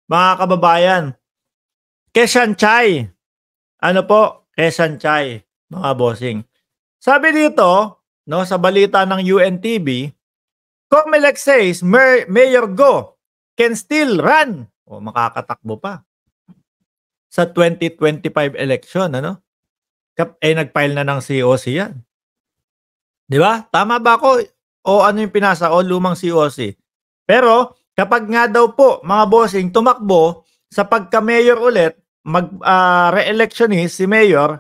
mga kababayan. Quezon Chay. Ano po? Quezon Chay, mga bossing. Sabi dito, no, sa balita ng UNTV, COMELEC says Mayor Go can still run. O, makakatakbo pa. Sa 2025 election, ano? Nag-file na ng COC yan. Di ba? Tama ba ako? O ano yung pinasa? O lumang COC. Pero, kapag nga daw po, mga bossing, tumakbo sa pagka-mayor ulit, re-electionist si mayor,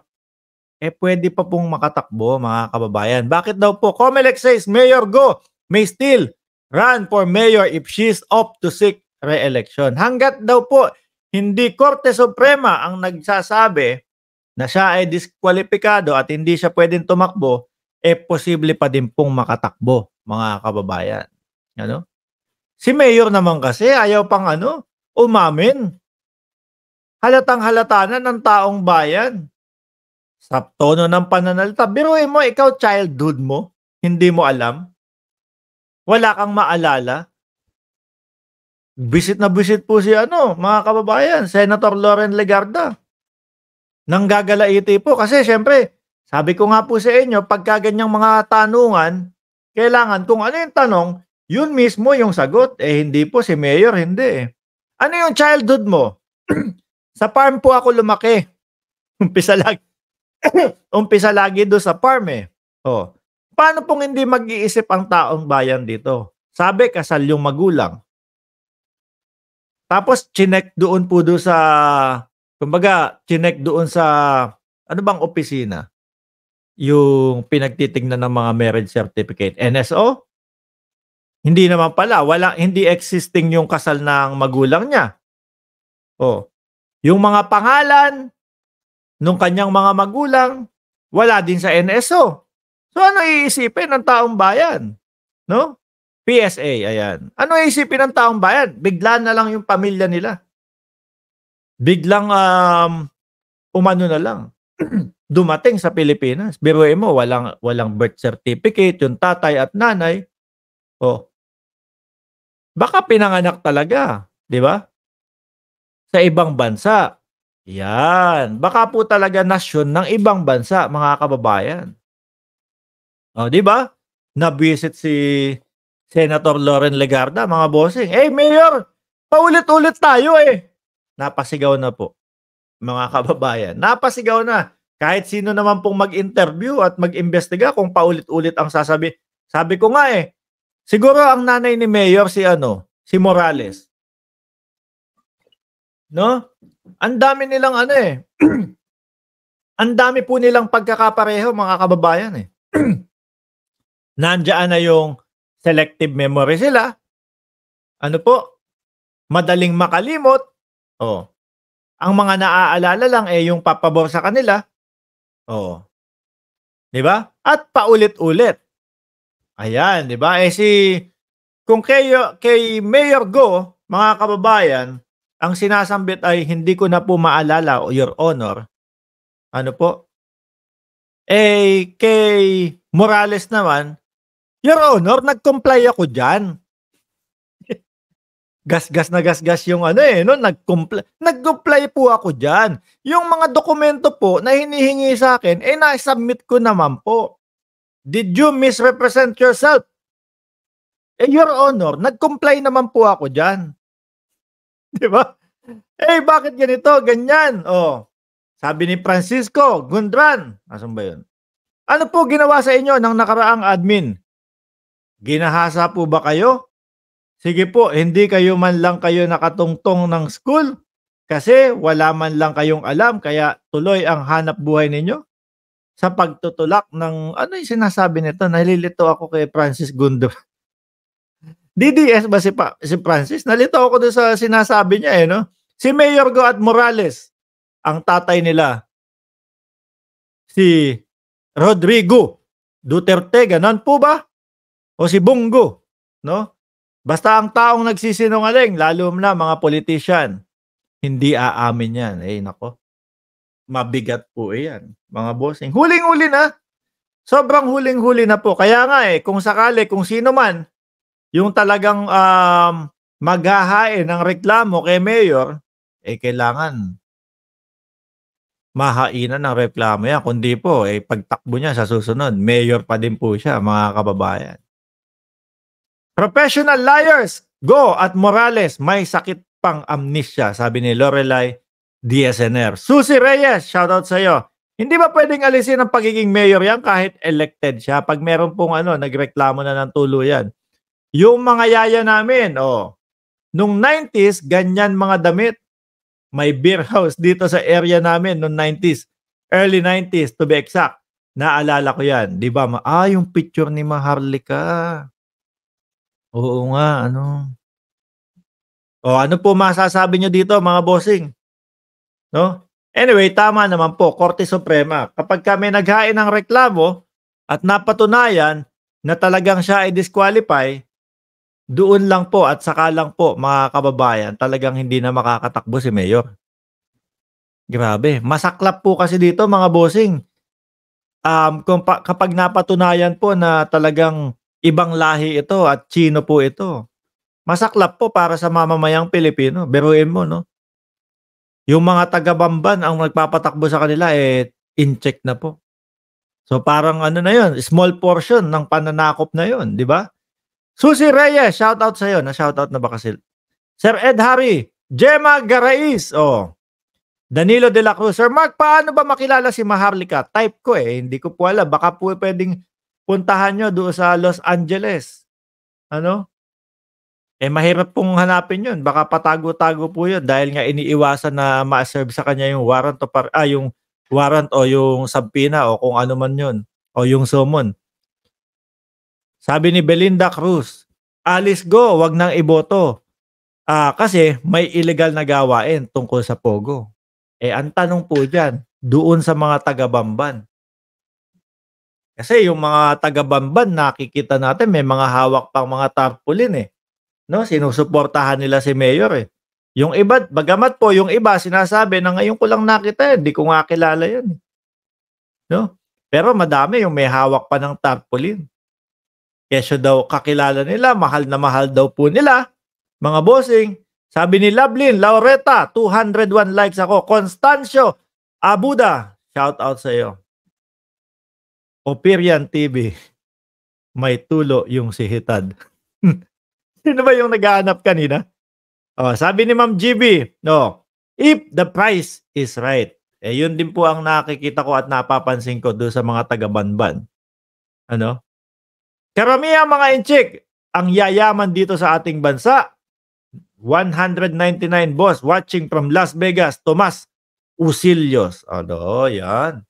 pwede pa pong makatakbo, mga kababayan. Bakit daw po? COMELEC says Mayor Go may still run for mayor if she's up to seek re-election. Hanggat daw po, hindi Korte Suprema ang nagsasabi na siya ay diskwalipikado at hindi siya pwedeng tumakbo, posible pa din pong makatakbo, mga kababayan. Ano? Si mayor naman kasi ayaw pang umamin. Halatang halata na ng taong bayan. Sa tono ng pananalita, biruin mo, ikaw childhood mo, hindi mo alam. Wala kang maalala. Bisit na bisit po si mga kababayan, Senator Loren Legarda. Nanggagalaiti po kasi syempre, sabi ko nga po sa inyo, pagka ganyang mga tanungan, kailangan kung ano yung tanong, yun mismo yung sagot. Hindi po, si Mayor, hindi. Ano yung childhood mo? Sa farm po ako lumaki. Umpisa lagi doon sa farm Oh. Paano pong hindi mag-iisip ang taong bayan dito? Sabi, kasal yung magulang. Tapos, chinek doon po doon sa, chinek doon sa, ano bang opisina? Yung pinagtitignan ng mga marriage certificate. NSO? Hindi naman pala. Hindi existing yung kasal ng magulang niya. Oh. Yung mga pangalan nung kanyang mga magulang, wala din sa NSO. So ano iisipin ng taong bayan? No? PSA, ayan. Ano iisipin ng taong bayan? Bigla na lang yung pamilya nila. Biglang umano na lang. Dumating sa Pilipinas. Biruin mo, walang birth certificate, yung tatay at nanay. Oh. Baka pinanganak talaga, di ba? Sa ibang bansa. Yan. Baka po talaga nasyon ng ibang bansa, mga kababayan. O, di ba? Na-visit si Senator Loren Legarda, mga bossing. Mayor, paulit-ulit tayo Napasigaw na po, mga kababayan. Napasigaw na. Kahit sino naman pong mag-interview at mag-imbestiga kung paulit-ulit ang sasabi. Sabi ko nga siguro ang nanay ni Mayor si Morales. No? Ang dami nilang ang dami po nilang pagkakapareho, mga kababayan Nandiyan na yung selective memory sila. Ano po? Madaling makalimot. Oh. Ang mga naaalala lang yung papabor sa kanila. Oh. 'Di ba? At paulit-ulit. Ayan, 'di ba? Kung kay Mayor Go, mga kababayan, ang sinasambit ay hindi ko na po maalala, Your Honor. Ano po? Kay Morales naman, Your Honor, nag-comply ako dyan. Gasgas na gasgas yung nag-comply po ako dyan. Yung mga dokumento po na hinihingi sa akin, na-submit ko naman po. Did you misrepresent yourself? Your Honor, nag-comply naman po ako dyan. Di ba? Bakit ganito? Ganyan. Oh. Sabi ni Francisco Gundran. Asan ba yun? Ano po ginawa sa inyo ng nakaraang admin? Ginahasa po ba kayo? Sige po, hindi kayo nakatungtong ng school kasi wala man lang kayong alam kaya tuloy ang hanap buhay ninyo sa pagtutulak ng yung sinasabi nito. Nalilito ako kay Francis Gundran. DDS ba si Francis? Nalito ako doon sa sinasabi niya no? Si Mayor Go at Morales, ang tatay nila, si Rodrigo Duterte, ganon po ba? O si Bongo, no? Basta ang taong nagsisinungaling, lalo na mga politician, hindi aamin yan. Nako. Mabigat po yan, mga bossing. Huling-huli na. Sobrang huling-huli na po. Kaya nga kung sakali, kung sino man, yung talagang maghahain ng reklamo kay mayor, kailangan mahainan ng reklamo yan. Kundi po, pagtakbo niya sa susunod, mayor pa din po siya, mga kababayan. Professional liars, Go at Morales, may sakit pang amnesia, sabi ni Lorelai DSNR. Susie Reyes, shoutout sa iyo. Hindi ba pwedeng alisin ang pagiging mayor yan kahit elected siya? Pag meron pong nagreklamo na ng tuluyan. Yung mga yaya namin, nung 90s, ganyan mga damit. May beer house dito sa area namin nung 90s. Early 90s to be exact. Naalala ko yan. Di ba? Yung picture ni Maharlika. Oo nga, ano po masasabi nyo dito mga bossing? No? Anyway, tama naman po, Korte Suprema. Kapag kami naghain ng reklamo at napatunayan na talagang siya ay disqualify, doon lang po at saka lang po mga kababayan, talagang hindi na makakatakbo si Mayor. Grabe, masaklap po kasi dito mga bossing. Kapag napatunayan po na talagang ibang lahi ito at Chino po ito, masaklap po para sa mamamayang Pilipino. Biruin mo, no? Yung mga taga-Bamban ang nagpapatakbo sa kanila, in-check na po. So parang na yun, small portion ng pananakop na yun, di ba? Susie Reyes, shoutout sa iyo. Na-shoutout na ba kasi? Sir Ed Harry, Gemma Garais, Danilo de la Cruz. Sir Mark, paano ba makilala si Maharlika? Type ko hindi ko po alam. Baka po pwedeng puntahan nyo doon sa Los Angeles. Mahirap pong hanapin yun. Baka patago-tago po yun dahil nga iniiwasan na ma-serve sa kanya yung warrant yung warrant o yung subpoena o kung ano man yun. O yung summon. Sabi ni Belinda Cruz, Alice go, wag nang iboto. Kasi may illegal na gawain tungkol sa Pogo. Ang tanong po dyan, doon sa mga taga-Bamban. Kasi yung mga taga-Bamban, nakikita natin may mga hawak pang mga tarpaulin no? Sinusuportahan nila si Mayor Yung iba, bagamat po yung iba sinasabi na ngayon ko lang nakita hindi ko nga kilala yan. No? Pero madami yung may hawak pa ng tarpaulin. Kesyo daw kakilala nila, mahal na mahal daw po nila. Mga bossing, sabi ni Lovelyn Laureta, 201 likes ako. Constancio Abuda, shout out sa iyo. Operian TV, may tulo yung si Hitad. Sino ba yung naghahanap kanina? Sabi ni Ma'am GB, if the price is right. Yun din po ang nakikita ko at napapansin ko doon sa mga taga-Banban. Karamihan mga inchik, ang yayaman dito sa ating bansa. 199 boss watching from Las Vegas, Tomas Usillos. Yan.